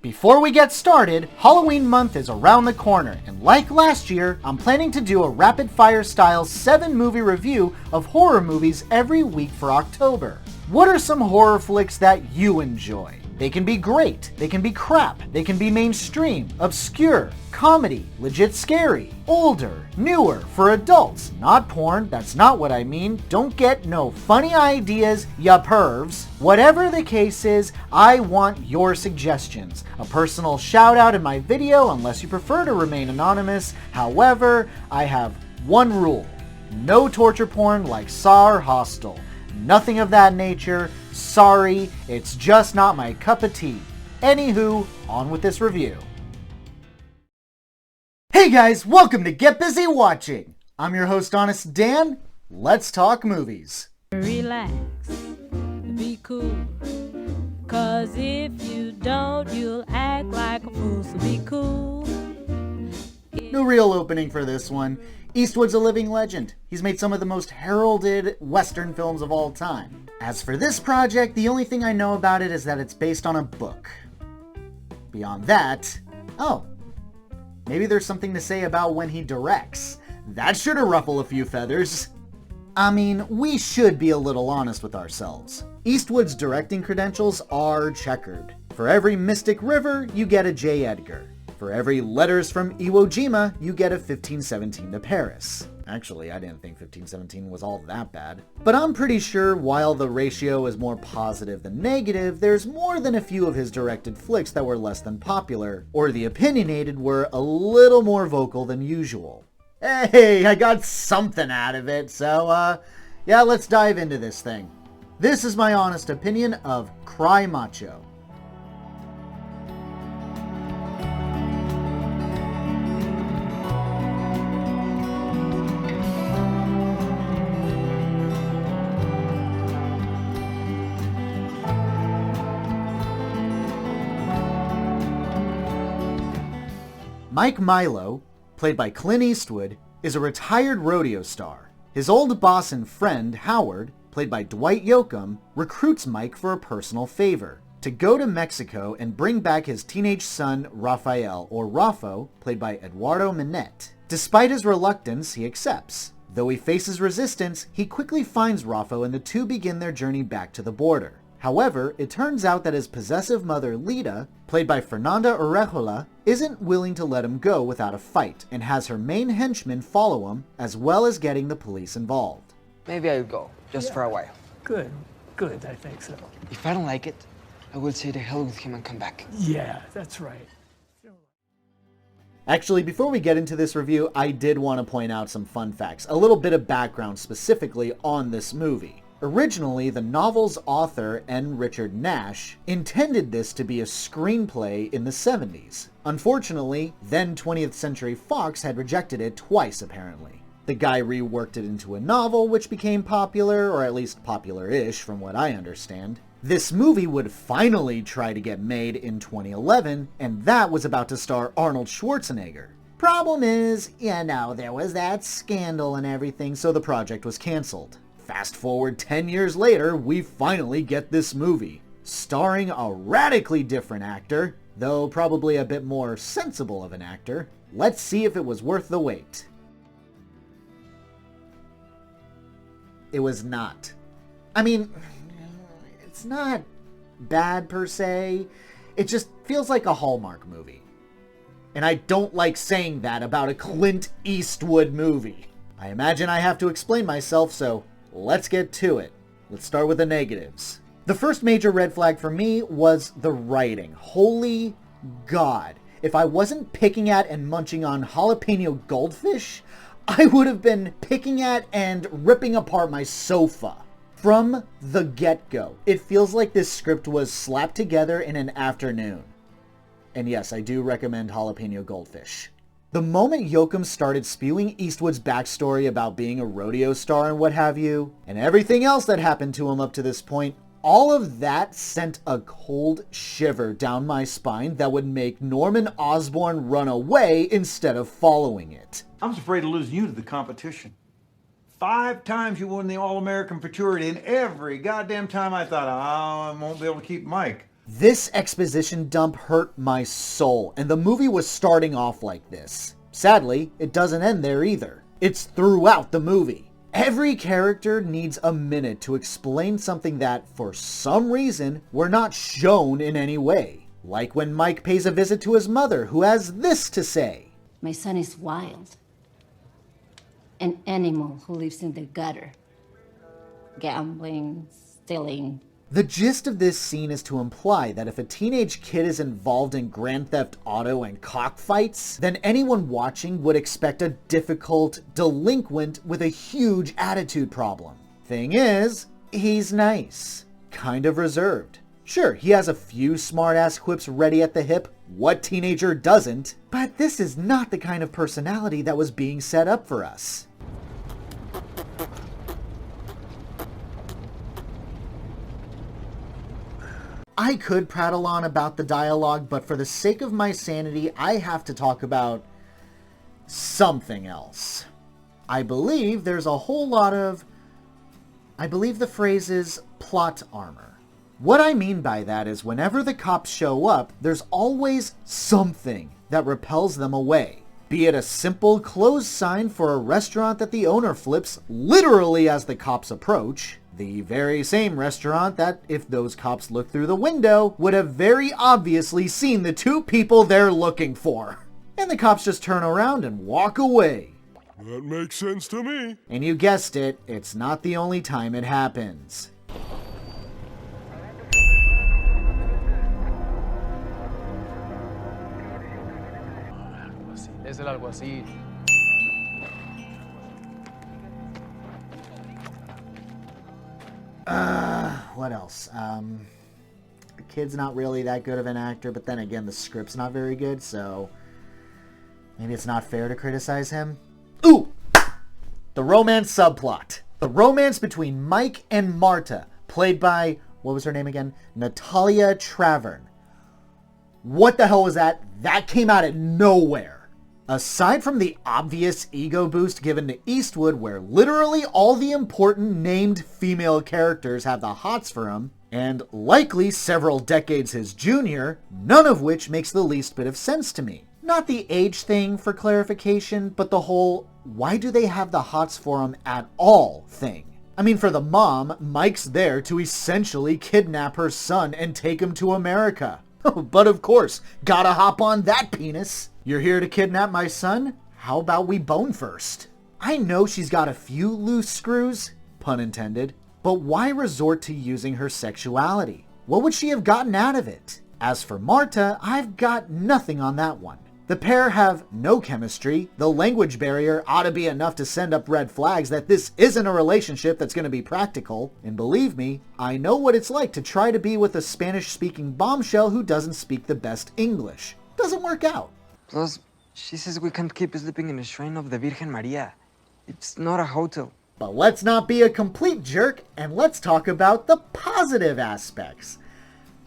Before we get started, Halloween month is around the corner, and like last year, I'm planning to do a rapid-fire style 7-movie review of horror movies every week for October. What are some horror flicks that you enjoy? They can be great, they can be crap, they can be mainstream, obscure, comedy, legit scary, older, newer, for adults, not porn, that's not what I mean, don't get no funny ideas, ya pervs. Whatever the case is, I want your suggestions. A personal shout out in my video unless you prefer to remain anonymous. However, I have one rule. No torture porn like Saw or Hostel. Nothing of that nature. Sorry, it's just not my cup of tea. Anywho, on with this review. Hey guys, welcome to Get Busy Watching. I'm your host, Honest Dan. Let's talk movies. Relax, be cool, cause if you don't, you'll act like a fool, so be cool. No real opening for this one. Eastwood's a living legend. He's made some of the most heralded Western films of all time. As for this project, the only thing I know about it is that it's based on a book. Beyond that, maybe there's something to say about when he directs. That should ruffle a few feathers. I mean, we should be a little honest with ourselves. Eastwood's directing credentials are checkered. For every Mystic River, you get a J. Edgar. For every Letters from Iwo Jima, you get a 1517 to Paris. Actually, I didn't think 1517 was all that bad. But I'm pretty sure while the ratio is more positive than negative, there's more than a few of his directed flicks that were less than popular, or the opinionated were a little more vocal than usual. Hey, I got something out of it, so yeah, let's dive into this thing. This is my honest opinion of Cry Macho. Mike Milo, played by Clint Eastwood, is a retired rodeo star. His old boss and friend, Howard, played by Dwight Yoakam, recruits Mike for a personal favor, to go to Mexico and bring back his teenage son, Rafael, or Raffo, played by Eduardo Minette. Despite his reluctance, he accepts. Though he faces resistance, he quickly finds Raffo and the two begin their journey back to the border. However, it turns out that his possessive mother, Lita, played by Fernanda Orejuela, isn't willing to let him go without a fight, and has her main henchmen follow him, as well as getting the police involved. Maybe I'll go, just for a while. Good, I think so. If I don't like it, I will say to hell with him and come back. Yeah, that's right. Actually, before we get into this review, I did want to point out some fun facts, a little bit of background specifically on this movie. Originally, the novel's author, N. Richard Nash, intended this to be a screenplay in the 70s. Unfortunately, then 20th Century Fox had rejected it twice apparently. The guy reworked it into a novel, which became popular, or at least popular-ish from what I understand. This movie would finally try to get made in 2011, and that was about to star Arnold Schwarzenegger. Problem is, there was that scandal and everything, so the project was cancelled. Fast forward 10 years later, we finally get this movie, starring a radically different actor, though probably a bit more sensible of an actor. Let's see if it was worth the wait. It was not. I mean, it's not bad per se, it just feels like a Hallmark movie. And I don't like saying that about a Clint Eastwood movie. I imagine I have to explain myself, so let's get to it. Let's start with the negatives. The first major red flag for me was the writing. Holy God. If I wasn't picking at and munching on jalapeno goldfish, I would have been picking at and ripping apart my sofa. From the get-go, it feels like this script was slapped together in an afternoon. And yes, I do recommend jalapeno goldfish. The moment Yoakam started spewing Eastwood's backstory about being a rodeo star and what have you, and everything else that happened to him up to this point, all of that sent a cold shiver down my spine that would make Norman Osborn run away instead of following it. I was afraid of losing you to the competition. 5 times you won the All-American Futurity, and every goddamn time I thought, I won't be able to keep Mike. This exposition dump hurt my soul, and the movie was starting off like this. Sadly, it doesn't end there either. It's throughout the movie. Every character needs a minute to explain something that, for some reason, were not shown in any way. Like when Mike pays a visit to his mother, who has this to say. My son is wild. An animal who lives in the gutter. Gambling, stealing. The gist of this scene is to imply that if a teenage kid is involved in Grand Theft Auto and cockfights, then anyone watching would expect a difficult delinquent with a huge attitude problem. Thing is, he's nice. Kind of reserved. Sure, he has a few smart-ass quips ready at the hip. What teenager doesn't? But this is not the kind of personality that was being set up for us. I could prattle on about the dialogue, but for the sake of my sanity, I have to talk about something else. I believe there's a whole lot of... I believe the phrase is plot armor. What I mean by that is whenever the cops show up, there's always something that repels them away. Be it a simple closed sign for a restaurant that the owner flips literally as the cops approach, the very same restaurant that, if those cops looked through the window, would have very obviously seen the two people they're looking for. And the cops just turn around and walk away. That makes sense to me. And you guessed it, it's not the only time it happens. Es el alguacil. What else? The kid's not really that good of an actor, but then again, the script's not very good, so maybe it's not fair to criticize him. Ooh! The romance subplot. The romance between Mike and Marta, played by, what was her name again? Natalia Travern. What the hell was that? That came out of nowhere. Aside from the obvious ego boost given to Eastwood, where literally all the important named female characters have the hots for him, and likely several decades his junior, none of which makes the least bit of sense to me. Not the age thing for clarification, but the whole, why do they have the hots for him at all thing. I mean, for the mom, Mike's there to essentially kidnap her son and take him to America. But of course, gotta hop on that penis. You're here to kidnap my son? How about we bone first? I know she's got a few loose screws, pun intended, but why resort to using her sexuality? What would she have gotten out of it? As for Marta, I've got nothing on that one. The pair have no chemistry. The language barrier ought to be enough to send up red flags that this isn't a relationship that's going to be practical. And believe me, I know what it's like to try to be with a Spanish-speaking bombshell who doesn't speak the best English. Doesn't work out. Plus, she says we can't keep sleeping in the shrine of the Virgen Maria. It's not a hotel. But let's not be a complete jerk, and let's talk about the positive aspects.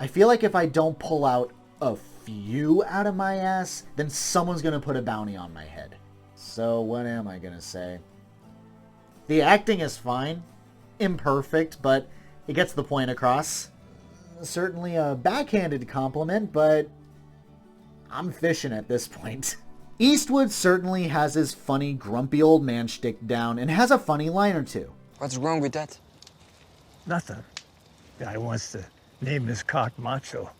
I feel like if I don't pull out a few out of my ass, then someone's gonna put a bounty on my head. So what am I gonna say? The acting is fine. Imperfect, but it gets the point across. Certainly a backhanded compliment, but I'm fishing at this point. Eastwood certainly has his funny, grumpy old man shtick down and has a funny line or two. What's wrong with that? Nothing. Guy wants to name his cock macho.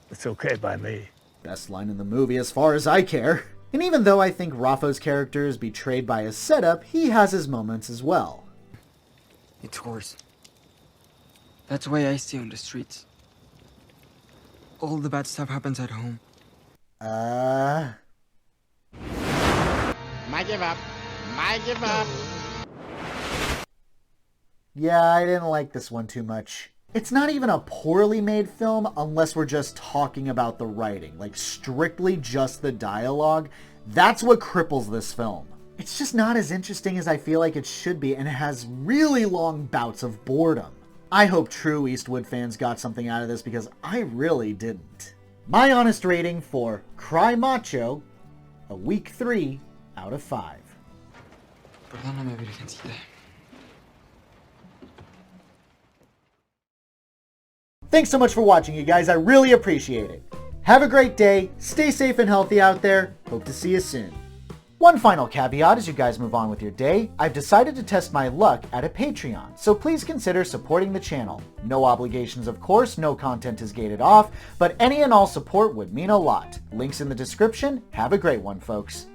It's okay by me. Best line in the movie as far as I care. And even though I think Rafo's character is betrayed by his setup, he has his moments as well. It's worse. That's why I stay on the streets. All the bad stuff happens at home. Might give up. Might give up. Yeah, I didn't like this one too much. It's not even a poorly made film unless we're just talking about the writing, like strictly just the dialogue. That's what cripples this film. It's just not as interesting as I feel like it should be, and it has really long bouts of boredom. I hope true Eastwood fans got something out of this because I really didn't. My honest rating for Cry Macho, a weak 3 out of 5. Perdóname, Virgencita. Thanks so much for watching, you guys. I really appreciate it. Have a great day. Stay safe and healthy out there. Hope to see you soon. One final caveat as you guys move on with your day, I've decided to test my luck at a Patreon, so please consider supporting the channel. No obligations, of course, no content is gated off, but any and all support would mean a lot. Links in the description. Have a great one, folks.